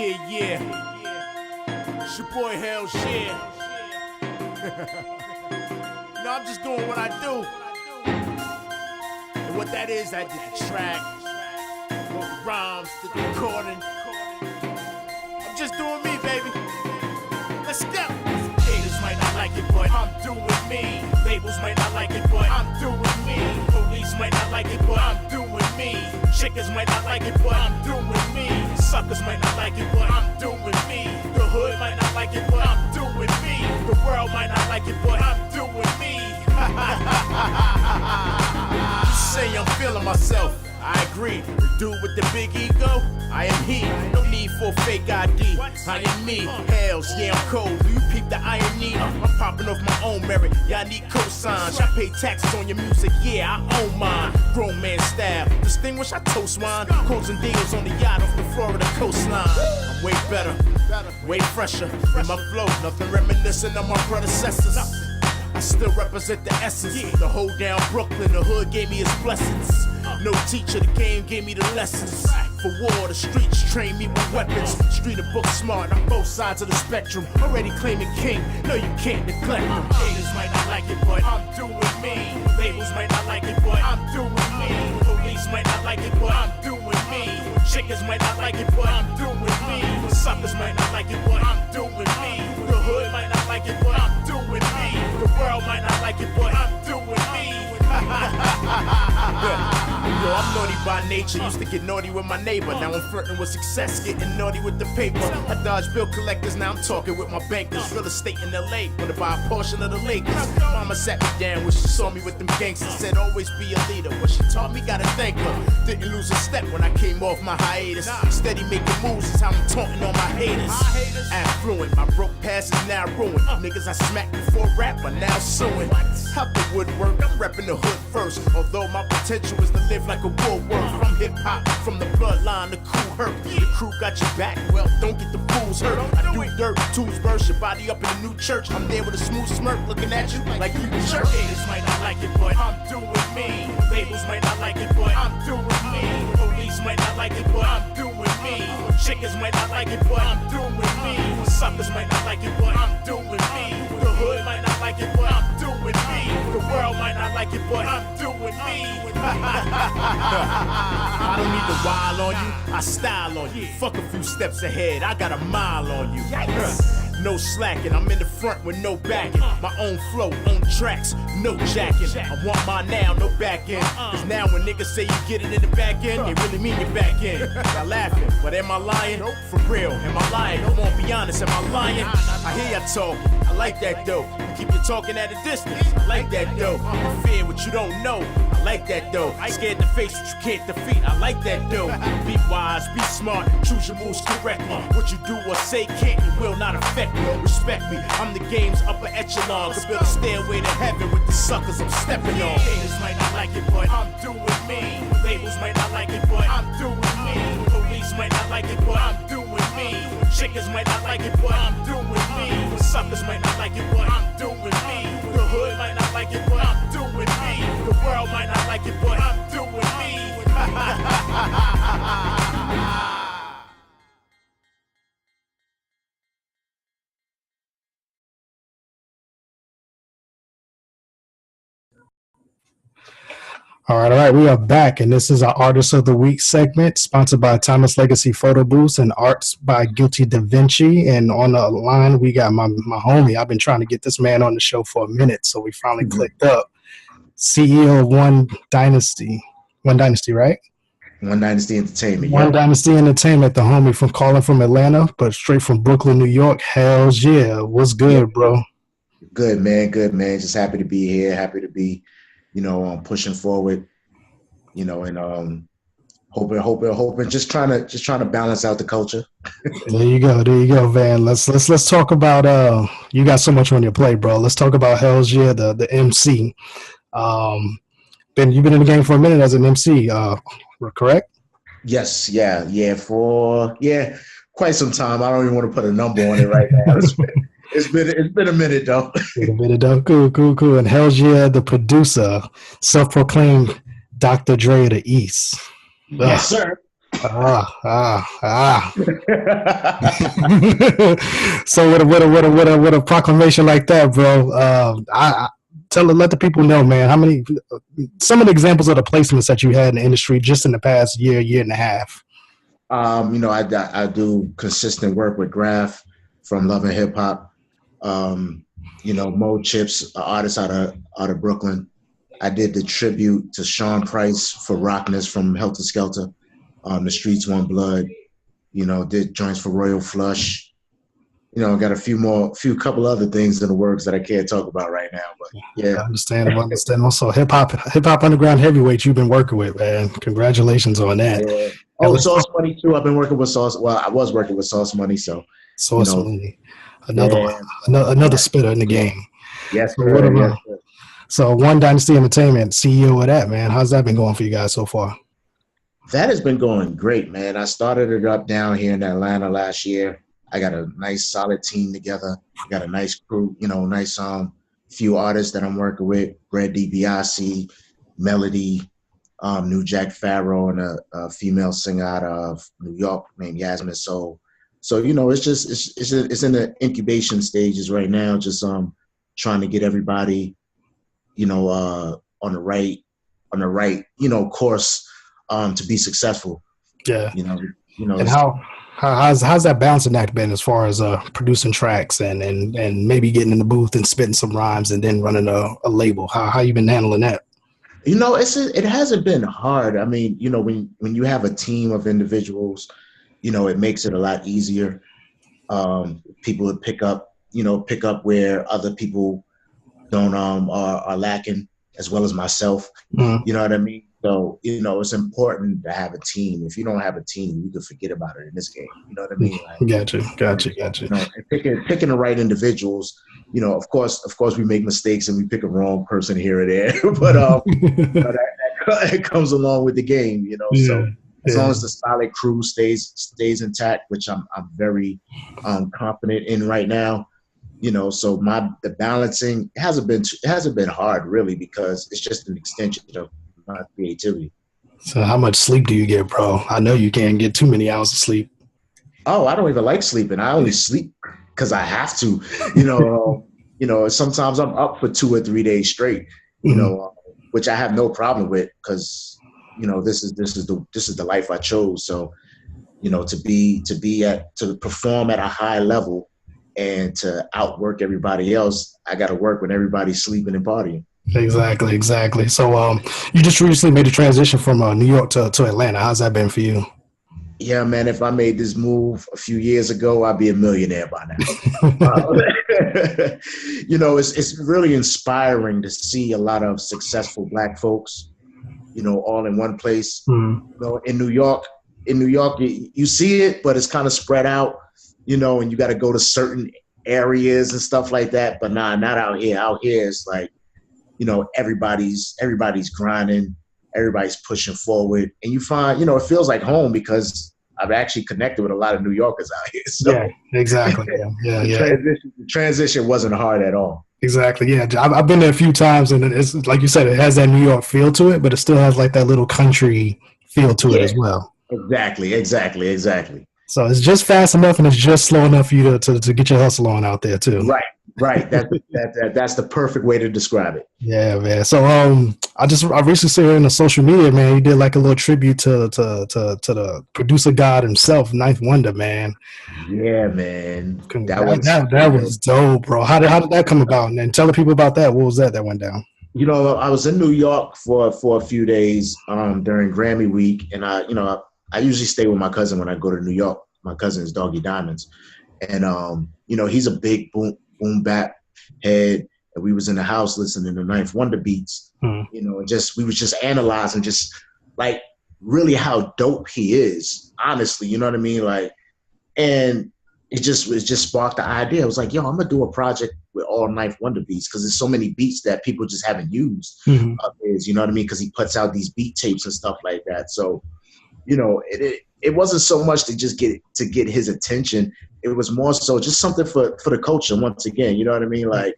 Yeah. It's your boy Hellz Yea. No, I'm just doing what I do. And what that is, I did the track, wrote the rhymes, did the recording. I'm just doing me, baby. Let's go. Haters might not like it, but I'm doing me. Labels might not like it, but I'm doing me. Police might not like it, but I'm doing me. Chickens might not like it, but I'm doing me. Suckers might not like it, but I'm doing me. The hood might not like it, but I'm doing me. The world might not like it, but I'm doing me. You say I'm feeling myself, I agree. The dude with the big ego, I am he. No need for fake ID. I am me. Hellz, yeah, I'm cold. Do you peep the irony? I'm popping off my own merit. Y'all need cosigns. I pay taxes on your music. Yeah, I own mine. Grown man style. Distinguish, I toast wine. Codes and deals on the yacht off the Florida coastline. I'm way better, way fresher. In my flow, nothing reminiscent of my predecessors. I still represent the essence. The hold down Brooklyn, the hood gave me his blessings. No teacher, the game gave me the lessons. For war, the streets train me with weapons. Street and book smart, on both sides of the spectrum. Already claiming king, no you can't neglect them. Haters might not like it, but I'm doing me. Labels might not like it, but I'm doing me. Police might not like it, but I'm doing me. Chickens might not like it, but I'm doing me. Suckers might not like it, but I'm doing me. The hood might not like it, but I'm doing me. The world might not like it, but I'm doing me. Yo, I'm naughty by nature, used to get naughty with my neighbor. Now I'm flirting with success, getting naughty with the paper. I dodge bill collectors, now I'm talking with my bankers. Real estate in LA, wanna buy a portion of the Lakers. Mama sat me down when she saw me with them gangsters. Said always be a leader, what she taught me gotta thank her. Didn't lose a step when I came off my hiatus. Steady making moves is how I'm taunting on my haters. Affluent, my broke past is now ruined. Niggas I smacked before rap are now suing. Out the woodwork, I'm repping the hood first. Although my potential is to live like a Woolworth. From hip hop, from the bloodline, the crew hurt. The crew got your back, well, don't get the fools hurt. I do dirt, tools burst your body up in a new church. I'm there with a smooth smirk looking at you like you the church. Haters might not like it, but I'm doing me. Labels might not like it, but I'm doing me. Police might not like it, but I'm doing me. Chickens might not like it, but I'm doing me. Suckers might not like it, but I'm doing me. The hood might not like it, but I'm doing me. The world might not like it, but I'm doing me. I don't need to wild on you, I style on you. Fuck a few steps ahead, I got a mile on you. No slacking, I'm in the front with no backing. My own flow, own tracks, no jacking. I want mine now, no back end. Cause now when niggas say you get it in the back end, they really mean your back end. Y'all laughing, but am I lying? For real, am I lying? Come on, be honest, am I lying? I hear ya talking, I like that though. You keep your talking at a distance, I like that though. You fear what you don't know, I like that though. I scared to face what you can't defeat, I like that though. Be wise, be smart, choose your moves correctly. What you do or say can't and will not affect me. Respect me, I'm the game's upper echelon. Could build a stairway to heaven with the suckers I'm stepping on. Haters might not like it, but I'm doing me. Labels might not like it, but I'm doing me. Police might not like it, but I'm doing me. Chickens might not like it, but I'm doing me. Suckers might not like it, but I'm doing me. The hood might not like it, but I'm doing me. The world might not like it, but I'm doing me. All right. We are back, and this is our Artist of the Week segment, sponsored by Timeless Legacy Photo Booths and Arts by Guilty Da Vinci. And on the line, we got my homie. I've been trying to get this man on the show for a minute, so we finally clicked up. CEO of One Dynasty, right? One Dynasty Entertainment. One Dynasty Entertainment, the homie from calling from Atlanta, but straight from Brooklyn, New York. Hellz Yea. What's good, bro? Good, man. Good, man. Just happy to be here. Happy to be, pushing forward, and hoping, just trying to balance out the culture. There you go, Van. Let's talk about you got so much on your plate, bro. Let's talk about Hellz Yea, the MC. You've been in the game for a minute as an MC, correct? Yes, for quite some time. I don't even want to put a number on it right now. It's been a minute though. Cool. And Hellz Yea, the producer, self-proclaimed Dr. Dre of the East. Yes, sir. Ah, ah, ah. So with a proclamation like that, bro, let the people know, man, how many, some of the examples of the placements that you had in the industry just in the past year and a half. I do consistent work with Graph from Love and Hip Hop. Mo Chips, an artist out of Brooklyn. I did the tribute to Sean Price for Rockness from Helter Skelter. The Streets Want Blood. Did joints for Royal Flush. Got few couple other things in the works that I can't talk about right now. But yeah, Understandable. Also, hip hop underground heavyweight you've been working with, man. Congratulations on that. Yeah. Oh, Sauce Money too. I've been working with Sauce. Well, I was working with Sauce Money, so Sauce Money, another one, another spitter in the game. Yes, So sir. Yes, sir. So One Dynasty Entertainment CEO of that, man. How's that been going for you guys so far? That has been going great, man. I started it up down here in Atlanta last year. I got a nice solid team together. Got a nice crew, nice few artists that I'm working with. Red DiBiase, Melody, New Jack Farrow, and a female singer out of New York named Yasmin Soul. So it's in the incubation stages right now. Just trying to get everybody, on the right course to be successful. Yeah. And how's that balancing act been as far as producing tracks and maybe getting in the booth and spitting some rhymes and then running a label? How you been handling that? It hasn't been hard. I mean, when you have a team of individuals, it makes it a lot easier. People would pick up where other people don't are lacking, as well as myself. Mm-hmm. You know what I mean? So, it's important to have a team. If you don't have a team, you can forget about it in this game. You know what I mean? Like, Gotcha. And picking the right individuals, of course we make mistakes and we pick a wrong person here or there, but that comes along with the game, Yeah. So as long as the solid crew stays intact, which I'm very confident in right now, so the balancing hasn't been hard really, because it's just an extension of my creativity. So how much sleep do you get, bro? I know you can't get too many hours of sleep. Oh, I don't even like sleeping. I only sleep because I have to. Sometimes I'm up for 2 or 3 days straight. Which I have no problem with, because this is the life I chose. So, to perform at a high level and to outwork everybody else, I got to work when everybody's sleeping and partying. Exactly. So, you just recently made a transition from New York to Atlanta. How's that been for you? Yeah, man, if I made this move a few years ago, I'd be a millionaire by now. It's really inspiring to see a lot of successful Black folks, all in one place. Mm-hmm. In New York, you see it, but it's kind of spread out, and you got to go to certain areas and stuff like that. But nah, not out here. Out here, it's like, everybody's grinding, everybody's pushing forward, and you find, it feels like home, because I've actually connected with a lot of New Yorkers out here. So yeah, exactly. Yeah. The transition wasn't hard at all. Exactly. Yeah, I've been there a few times, and it's like you said, it has that New York feel to it, but it still has like that little country feel to it as well. Exactly. So it's just fast enough, and it's just slow enough for you to get your hustle on out there too. Right. That's the perfect way to describe it. Yeah, man. So I recently saw in the social media, man, you did like a little tribute to the producer god himself, Ninth Wonder, man. Yeah, man. That was dope, bro. How did that come about? And then tell the people about that. What was that went down? I was in New York for a few days during Grammy week, and I usually stay with my cousin when I go to New York. My cousin is Doggy Diamonds, and he's a big boom bap head, and we was in the house listening to Ninth Wonder beats. We was just analyzing just like really how dope he is, honestly, you know what I mean? Like, and it just sparked the idea. I was like, yo, I'm gonna do a project with all Ninth Wonder beats, because there's so many beats that people just haven't used of his, you know what I mean? Because he puts out these beat tapes and stuff like that. So, it wasn't so much to just get his attention. It was more so just something for the culture. Once again, you know what I mean? Like,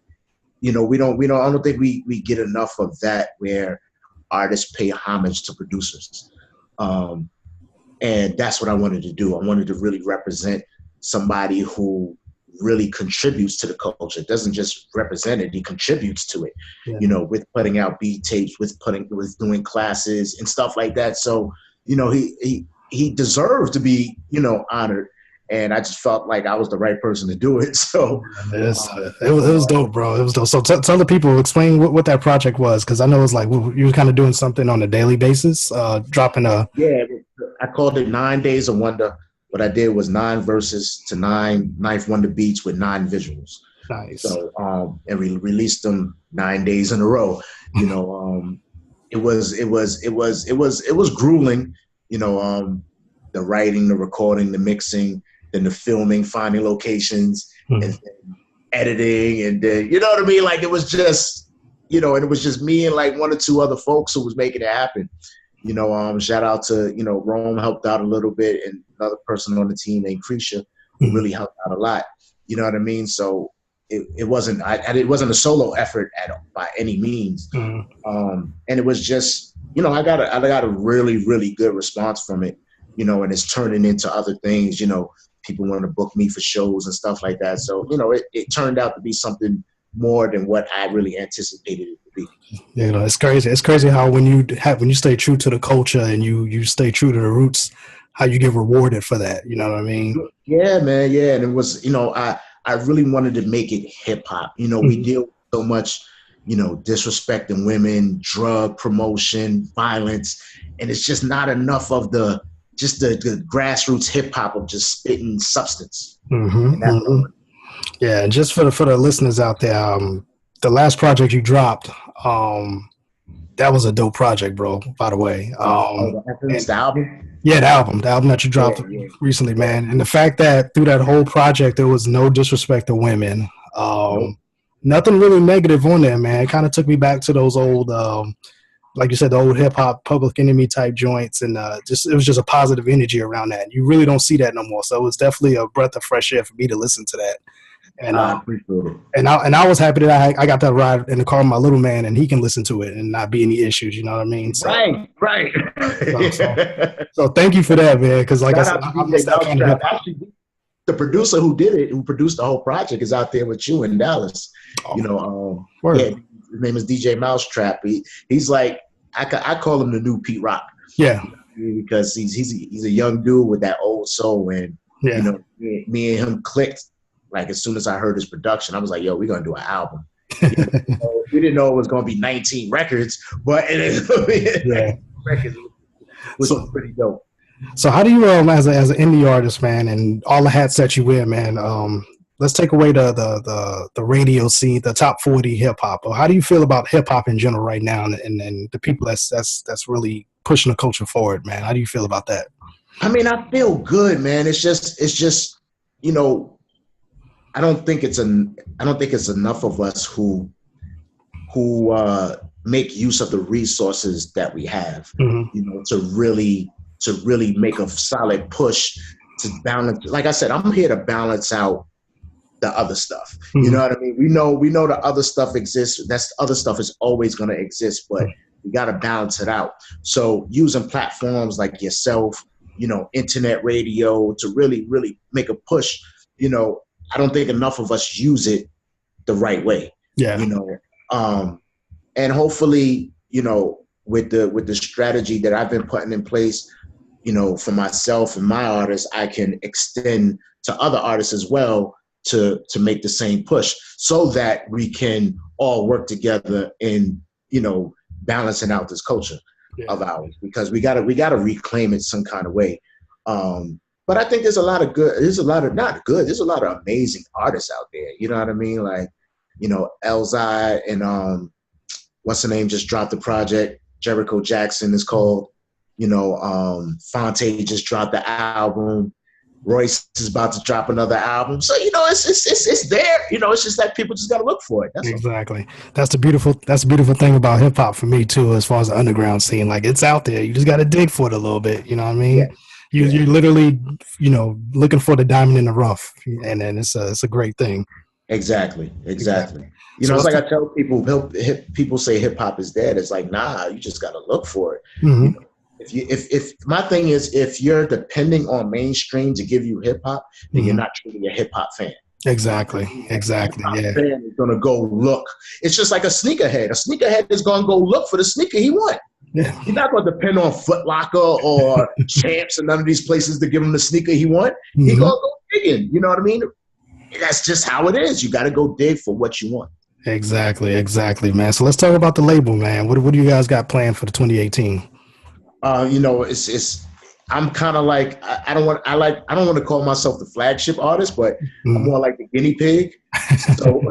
I don't think we get enough of that, where artists pay homage to producers. And that's what I wanted to do. I wanted to really represent somebody who really contributes to the culture. It doesn't just represent it, he contributes to it, you know, with putting out beat tapes, with doing classes and stuff like that. So, you know, he deserved to be, you know, honored. And I just felt like I was the right person to do it. So it was dope, bro. It was dope. So tell the people, explain what that project was, because I know it's like you were kind of doing something on a daily basis, dropping a. Yeah, I called it 9 Days of Wonder. What I did was 9 verses to 9 Ninth Wonder beats with 9 visuals. Nice. So and we released them 9 days in a row. You know, it was grueling. You know, the writing, the recording, the mixing, then the filming, finding locations, and then editing, and then, you know what I mean? Like, it was just, you know, and it was just me and like 1 or 2 other folks who was making it happen. You know, shout out to, you know, Rome helped out a little bit, and another person on the team named Creisha who really helped out a lot. You know what I mean? So it wasn't a solo effort by any means. And it was just, you know, I got a really, really good response from it. You know, and it's turning into other things. You know, people want to book me for shows and stuff like that. So, you know, it turned out to be something more than what I really anticipated it to be. You know, it's crazy. It's crazy how when you stay true to the culture and you stay true to the roots, how you get rewarded for that. You know what I mean? Yeah, man. Yeah, and it was, you know, I really wanted to make it hip hop. You know, we deal with so much, you know, disrespecting women, drug promotion, violence, and it's just not enough of the grassroots hip hop of just spitting substance. Yeah, and just for the listeners out there, the last project you dropped, that was a dope project, bro. By the way, the album. Yeah, the album that you dropped recently, man. And the fact that through that whole project there was no disrespect to women, nothing really negative on there, man. It kind of took me back to those old. Like you said, the old hip hop Public Enemy type joints, and it was just a positive energy around that. You really don't see that no more. So it was definitely a breath of fresh air for me to listen to that. And I appreciate it. And I was happy that I got that ride in the car with my little man, and he can listen to it and not be any issues. You know what I mean? So, right. So thank you for that, man. Because like I said, I missed that kind of actually, the producer who produced the whole project, is out there with you in Dallas. You know, his name is DJ Mousetrap. He's like, I call him the new Pete Rock. Yeah, because he's a young dude with that old soul, and you know, me and him clicked. Like, as soon as I heard his production, I was like, yo, we're gonna do an album. You know, we didn't know it was gonna be 19 records, but it is gonna be 19 records, which was pretty dope. So how do you, as an indie artist, man, and all the hats that you wear, man, let's take away the radio scene, the top 40 hip hop. How do you feel about hip hop in general right now, and the people that's really pushing the culture forward, man? How do you feel about that? I mean, I feel good, man. It's just, you know, I don't think it's enough of us who make use of the resources that we have, you know, to really make a solid push to balance. Like I said, I'm here to balance out the other stuff. You know what I mean? We know the other stuff exists. That's other stuff is always going to exist, but we got to balance it out. So using platforms like yourself, you know, internet radio to really, really make a push, you know, I don't think enough of us use it the right way. Yeah. You know, and hopefully, you know, with the strategy that I've been putting in place, you know, for myself and my artists, I can extend to other artists as well to make the same push, so that we can all work together in, you know, balancing out this culture of ours, because we gotta reclaim it some kind of way. But I think there's a lot of amazing artists out there. You know what I mean? Like, you know, Hellz Yea and what's the name just dropped the project. Jericho Jackson is called. You know, Fonte just dropped the album. Royce is about to drop another album. So, you know, it's there. You know, it's just that people just gotta look for it. That's exactly all. That's the beautiful thing about hip hop for me too, as far as the underground scene. Like, it's out there. You just gotta dig for it a little bit. You know what I mean? Yeah. You're literally, you know, looking for the diamond in the rough, and then it's a great thing. Exactly. You know, it's like I tell people, people say hip hop is dead. It's like, nah, you just got to look for it. You know, if my thing is, if you're depending on mainstream to give you hip hop, then you're not truly a hip hop fan. Exactly. Yeah. Fan is gonna go look. It's just like a sneakerhead. A sneakerhead is gonna go look for the sneaker he wants. Yeah. He's not gonna depend on Foot Locker or Champs and none of these places to give him the sneaker he wants. He gonna go digging. You know what I mean? That's just how it is. You got to go dig for what you want. Exactly, man. So let's talk about the label, man. What do you guys got planned for the 2018? You know, it's. I'm kind of like I don't want to call myself the flagship artist, but I'm more like the guinea pig. So,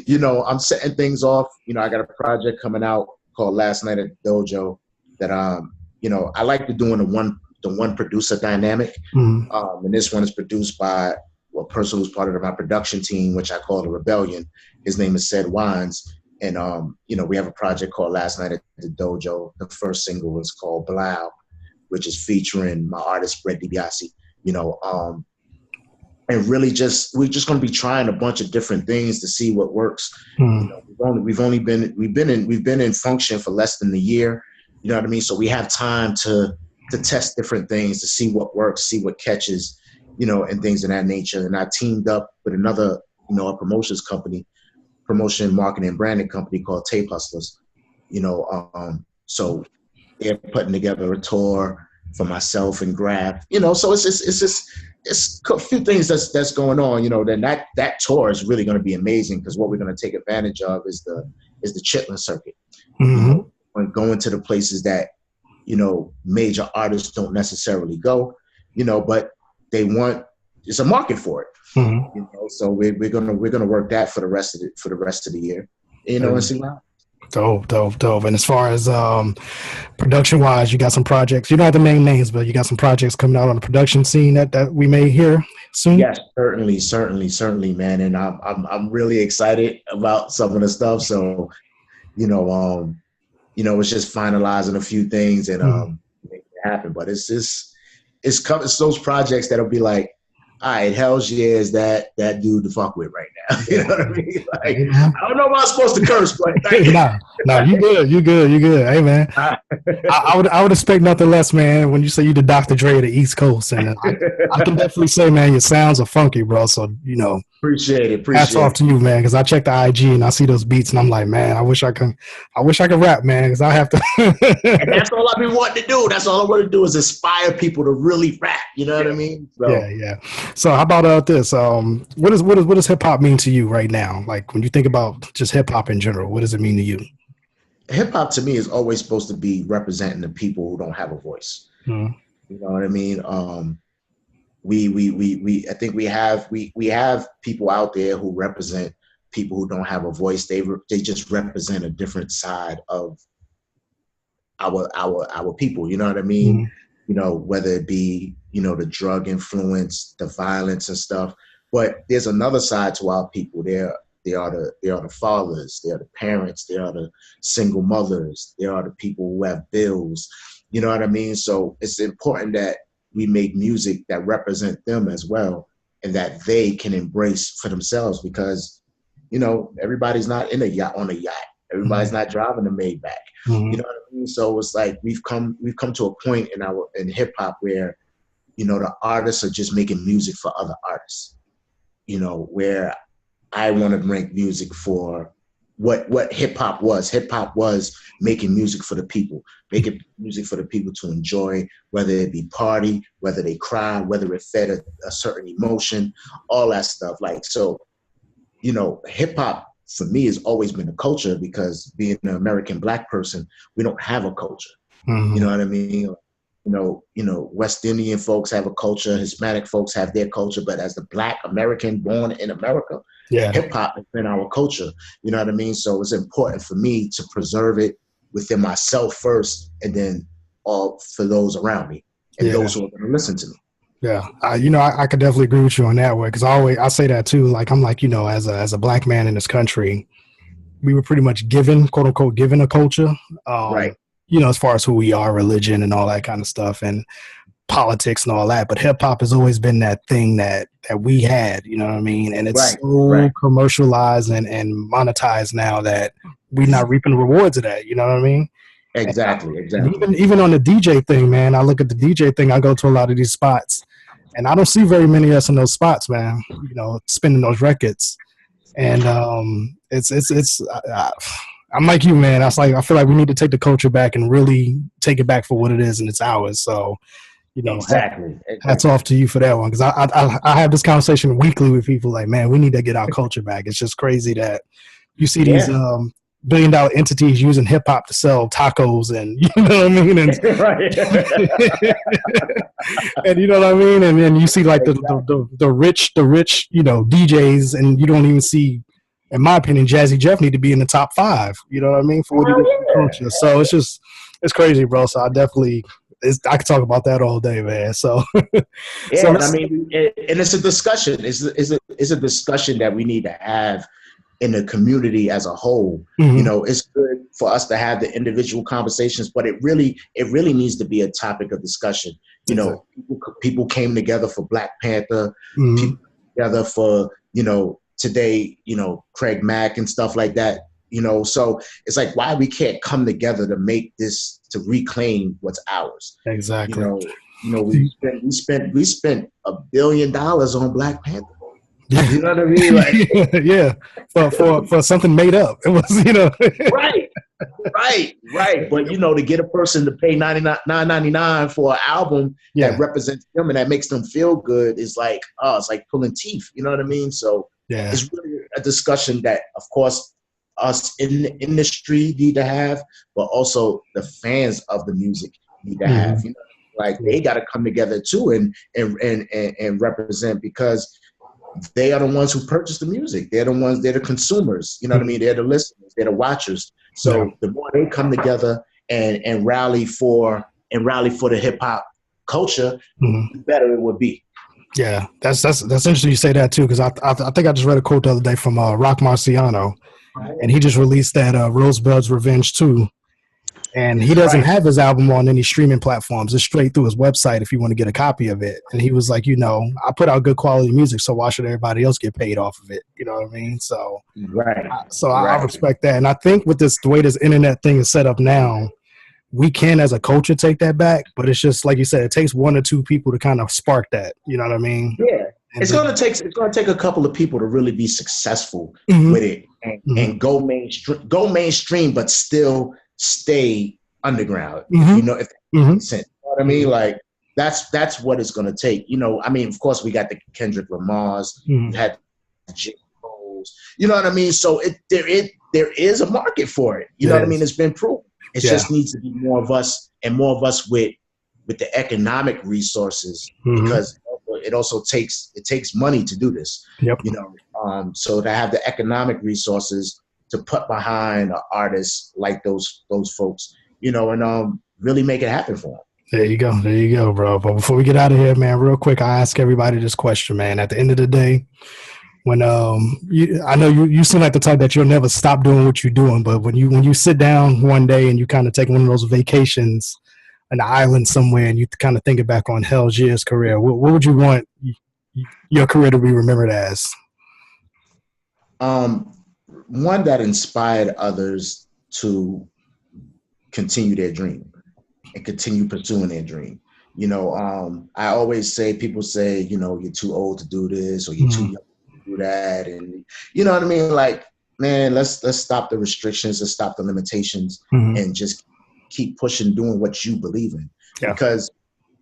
you know, I'm setting things off. You know, I got a project coming out called Last Night at the Dojo that you know, I like to do in the one producer dynamic. And this one is produced by a person who's part of my production team, which I call the Rebellion. His name is Ced Wines. And, you know, we have a project called Last Night at the Dojo. The first single is called Blau, which is featuring my artist, Brett DiBiase, you know, and really we're just going to be trying a bunch of different things to see what works. You know, we've been in function for less than a year. You know what I mean? So we have time to test different things, to see what works, see what catches, you know, and things of that nature. And I teamed up with another, you know, a promotion, marketing, and branding company called Tape Hustlers, you know, so they're putting together a tour for myself and Grab, you know, so it's a few things that's going on, you know. Then that tour is really going to be amazing because what we're going to take advantage of is the Chitlin circuit. You know, going to the places that, you know, major artists don't necessarily go, you know, but it's a market for it. You know, so we're gonna work that for the rest of the year, you know, and see what happens. Dope. And as far as production wise, you got some projects. You don't have to name names, but you got some projects coming out on the production scene that we may hear soon. Yes, certainly, man. And I'm really excited about some of the stuff. So, you know, it's just finalizing a few things and make it happen. But it's those projects that'll be like, all right, Hellz Yea is that dude to fuck with right now. You know what I mean? Like, I don't know if I'm supposed to curse, but no, you good. Hey, man, I would expect nothing less, man. When you say you the Dr. Dre of the East Coast, and I can definitely say, man, your sounds are funky, bro. So you know, appreciate it. Hats off to you, man. Because I check the IG and I see those beats, and I'm like, man, I wish I could rap, man. Because I have to. And that's all I've been wanting to do. That's all I want to do is inspire people to really rap. You know what I mean? So. Yeah. So how about this? What does hip hop mean to you right now? Like when you think about just hip hop in general, what does it mean to you? Hip hop to me is always supposed to be representing the people who don't have a voice. You know what I mean? I think we have people out there who represent people who don't have a voice. They just represent a different side of our people. You know what I mean? You know, whether it be, you know, the drug influence, the violence and stuff. But there's another side to our people. They are the fathers, they are the parents, they are the single mothers, they are the people who have bills. You know what I mean? So it's important that we make music that represent them as well and that they can embrace for themselves because, you know, everybody's not on a yacht. Everybody's not driving a Maybach. You know what I mean? So it's like we've come to a point in hip hop where, you know, the artists are just making music for other artists. You know, where I want to make music for what hip hop was. Hip hop was making music for the people, making music for the people to enjoy, whether it be party, whether they cry, whether it fed a certain emotion, all that stuff. Like, so, you know, hip hop for me has always been a culture because being an American Black person, we don't have a culture. You know what I mean? You know, West Indian folks have a culture, Hispanic folks have their culture, but as the Black American born in America, hip hop has been our culture. You know what I mean? So it's important for me to preserve it within myself first, and then all for those around me and those who are going to listen to me. Yeah, you know, I could definitely agree with you on that way because I say that too. Like I'm like, you know, as a Black man in this country, we were pretty much given, quote unquote, given a culture, right? You know, as far as who we are, religion, and all that kind of stuff, and politics and all that. But hip hop has always been that thing that we had. You know what I mean? And it's so commercialized and monetized now that we're not reaping the rewards of that. You know what I mean? Exactly. And even on the DJ thing, man, I look at the DJ thing. I go to a lot of these spots, and I don't see very many of us in those spots, man. You know, spinning those records, and I'm like you, man. I feel like we need to take the culture back and really take it back for what it is, and it's ours. So, you know, Exactly. hats off to you for that one, because I have this conversation weekly with people like, man, we need to get our culture back. It's just crazy that you see these billion-dollar entities using hip hop to sell tacos, and you know what I mean, and, and you know what I mean, and then you see like the rich, you know, DJs, and you don't even see, in my opinion, Jazzy Jeff need to be in the top 5. You know what I mean, for what he did for the culture. So it's crazy, bro. So I could talk about that all day, man. So yeah, I mean, and it's a discussion. It's a discussion that we need to have in the community as a whole. Mm-hmm. You know, it's good for us to have the individual conversations, but it really needs to be a topic of discussion. You know, people came together for Black Panther, mm-hmm. people together for, you know, today, you know, Craig Mack and stuff like that. You know, so it's like, why we can't come together to make this, to reclaim what's ours. Exactly. You know, we spent $1 billion on Black Panther. You know what I mean? Like, yeah, for something made up. It was, you know. right. But you know, to get a person to pay $9.99 for an album that represents them and that makes them feel good is like, it's like pulling teeth. You know what I mean? So it's really a discussion that, of course, us in the industry need to have, but also the fans of the music need to have. You know, like they got to come together too and represent, because they are the ones who purchase the music. They're the consumers. You know what I mean? They're the listeners. They're the watchers. So the more they come together and rally for the hip hop culture, the better it would be. Yeah, that's interesting you say that too, because I think I just read a quote the other day from Rock Marciano, and he just released that Rosebud's Revenge 2. And he doesn't have his album on any streaming platforms. It's straight through his website if you want to get a copy of it. And he was like, you know, I put out good quality music, so why should everybody else get paid off of it? You know what I mean? So, I respect that. And I think with the way this internet thing is set up now, we can, as a culture, take that back. But it's just, like you said, it takes 1 or 2 people to kind of spark that. You know what I mean? Yeah. It's gonna take a couple of people to really be successful with it and go mainstream, but still stay underground. You know, if that makes sense. You know what I mean? Like that's what it's gonna take. You know, I mean, of course we got the Kendrick Lamars, we had the J. Cole's, you know what I mean? So there is a market for it. You know what I mean? It's been proven. It just needs to be more of us, and more of us with the economic resources, because it also takes money to do this. You know, so to have the economic resources to put behind artists like those folks, you know, and really make it happen for them. There you go, bro. But before we get out of here, man, real quick, I ask everybody this question, man. At the end of the day, when I know you seem like the type that you'll never stop doing what you're doing, but when you sit down one day and you kind of take one of those vacations, an island somewhere, and you kind of think back on Hellz Yea's career, what would you want your career to be remembered as? One that inspired others to continue their dream and continue pursuing their dream. You know, I always say, people say, you know, you're too old to do this, or you're too young to do that, and you know what I mean? Like, man, let's stop the restrictions, let's stop the limitations, and just keep pushing, doing what you believe in. Because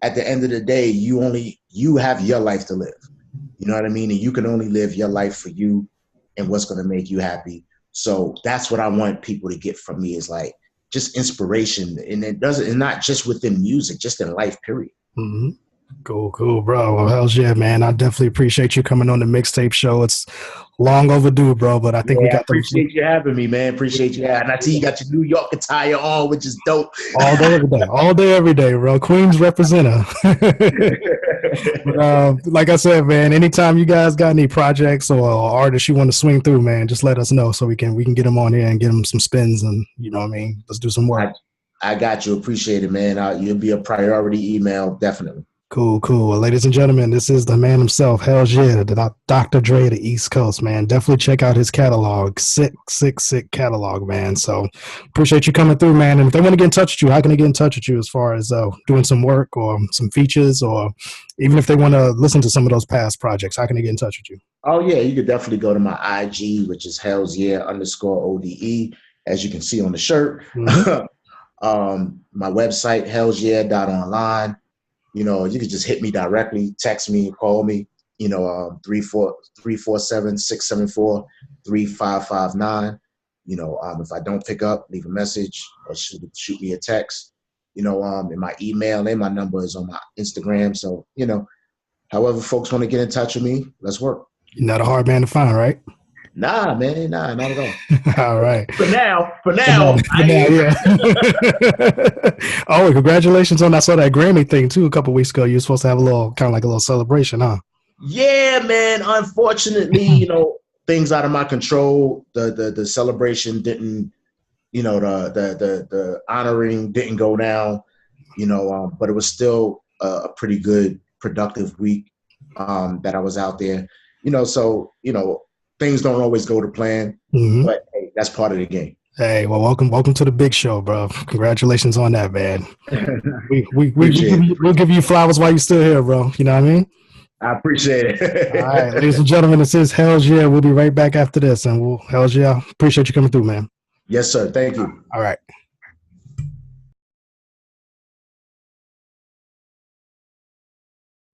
at the end of the day, you have your life to live. You know what I mean? And you can only live your life for you and what's going to make you happy. So that's what I want people to get from me, is like just inspiration. And it's not just within music, just in life, period. Cool, bro. Well, Hellz Yea, man, I definitely appreciate you coming on the Mixtape Show. It's long overdue, bro, but I think we got appreciate you having me, man. Appreciate you. And I see you got your New York attire on, which is dope. All day, every day, bro. Queens representer. But, like I said, man, anytime you guys got any projects or artists you want to swing through, man, just let us know so we can get them on here and get them some spins, and you know what I mean? Let's do some work. I got you. Appreciate it, man. You'll be a priority email, definitely. Cool. Well, ladies and gentlemen, this is the man himself, Hellz Yea, the Dr. Dre of the East Coast, man. Definitely check out his catalog. Sick catalog, man. So appreciate you coming through, man. And if they want to get in touch with you, how can they get in touch with you as far as doing some work or some features, or even if they want to listen to some of those past projects, how can they get in touch with you? Oh, yeah, you could definitely go to my IG, which is Hellz Yea _ODE, as you can see on the shirt. Mm-hmm. My website, hellzyea.online. You know, you can just hit me directly, text me, call me, 347-674-3559. If I don't pick up, leave a message or shoot me a text. And my email and my number is on my Instagram. So, however folks want to get in touch with me, let's work. You're not a hard man to find, right? Nah, man, not at all. All right. For now. Yeah. Oh, congratulations on, I saw that Grammy thing too a couple weeks ago. You were supposed to have a little celebration, huh? Yeah, man. Unfortunately, things out of my control. The celebration didn't, the honoring didn't go down, but it was still a pretty good, productive week that I was out there. Things don't always go to plan, but hey, that's part of the game. Hey, well, welcome to the big show, bro. Congratulations on that, man. We'll give you flowers while you're still here, bro. You know what I mean? I appreciate it. All right, ladies and gentlemen, this is Hellz Yea. We'll be right back after this, and Hellz Yea, appreciate you coming through, man. Yes, sir. Thank you. All right.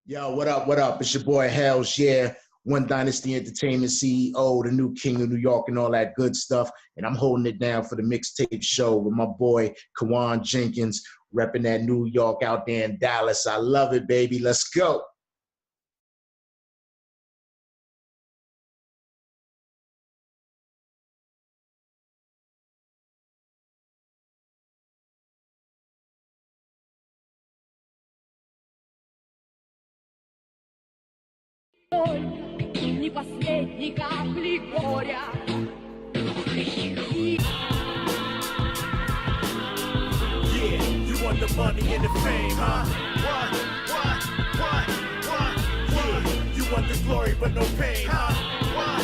Yo, what up? It's your boy Hellz Yea, One Dynasty Entertainment CEO, the new king of New York and all that good stuff. And I'm holding it down for the Mixtape show with my boy Kawan Jenkins, repping that New York out there in Dallas. I love it, baby. Let's go. Не последней капли горя. Yeah, you want the money and the fame, huh? What? Yeah, you want the glory but no pain, huh? What?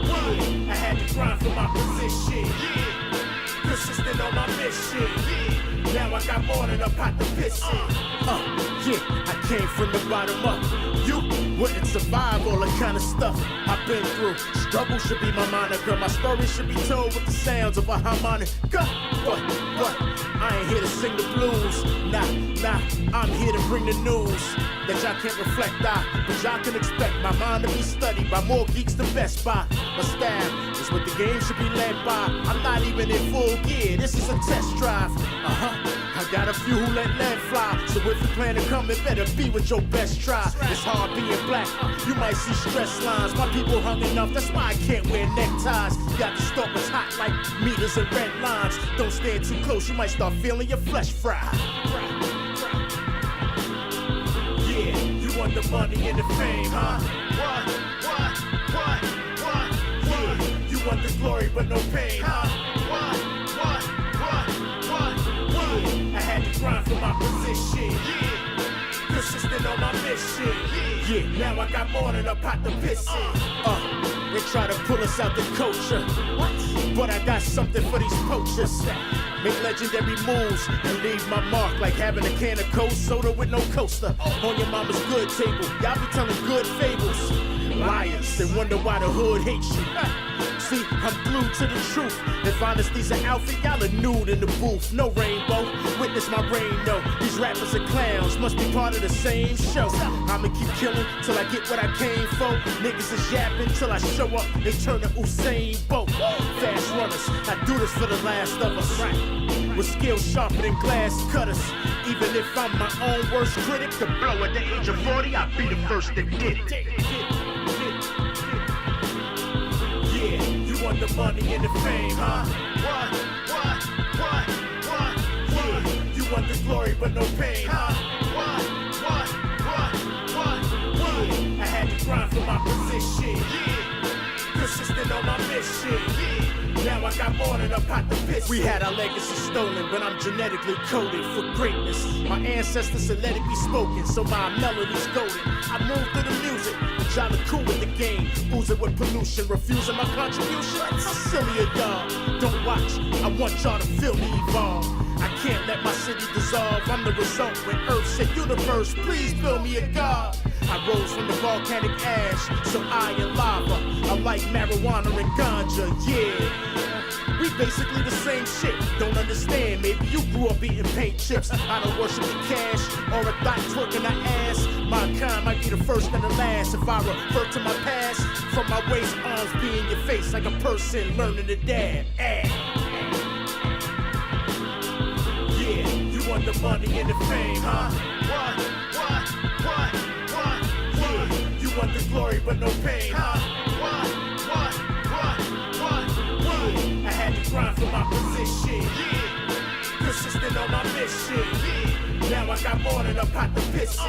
Yeah, I had to grind for my position. Yeah, persistent on my mission. Yeah, now I got more than a pot to piss in. Yeah, I came from the bottom up. You wouldn't survive all the kind of stuff I've been through. Struggle should be my moniker. My story should be told with the sounds of a harmonica. But I ain't here to sing the blues. Nah, I'm here to bring the news that y'all can't reflect on, but y'all can expect my mind to be studied by more geeks than Best Buy. My style is what the game should be led by. I'm not even in full gear. This is a test drive. I got a few who let lead fly. So if you plan to come, it better be with your best try. It's hard being black. You might see stress lines. My people hung enough. That's why I can't wear neckties. Got the stoppers hot like meters and red lines. Don't stand too close. You might start feeling your flesh fry. Yeah, you want the money and the fame, huh? What? Yeah, you want the glory but no pain, huh? What? Yeah, I had to grind for my position. Yeah, persistent on my mission. Yeah, now I got more than a pot to piss in. They try to pull us out the culture. What? But I got something for these poachers. Make legendary moves and leave my mark like having a can of cold soda with no coaster on your mama's good table. Y'all be telling good fables. Liars, they wonder why the hood hates you. See, I'm glued to the truth. If honesty's an outfit, y'all are nude in the booth. No rainbow, witness my reign, no. These rappers are clowns, must be part of the same show. I'ma keep killing till I get what I came for. Niggas is yapping till I show up, they turn to Usain Bolt. Fast runners, I do this for the last of us. With skills sharper than glass cutters. Even if I'm my own worst critic, to blow at the age of 40, I'll be the first that did it. Yeah, you want the money and the fame, huh? What? Yeah, you want the glory but no pain, huh? Yeah, I had to grind for my position. Yeah, persistent on my mission. Yeah, Now I got more than a pot to piss. We had our legacy stolen, but I'm genetically coded for greatness. My ancestors said let it be spoken, so my melody's golden. I move through the music, but y'all are cool with the game. Oozing with pollution, refusing my contribution. How silly are y'all? Don't watch, I want y'all to feel me evolve. I can't let my city dissolve. I'm the result when Earth said, universe, please build me a god. I rose from the volcanic ash, so I am lava. I like marijuana and ganja, yeah. We basically the same shit. Don't understand, maybe you grew up eating paint chips. I don't worship the cash or a thought twerking the ass. My kind might be the first and the last. If I refer to my past, from my waist, arms be in your face like a person learning to dab. Yeah, you want the money and the fame, huh? What? Yeah, you want the glory but no pain, huh? What? Yeah, I had to grind for my position. Yeah, persistent on my mission. Yeah, now I got more than a pot to piss in.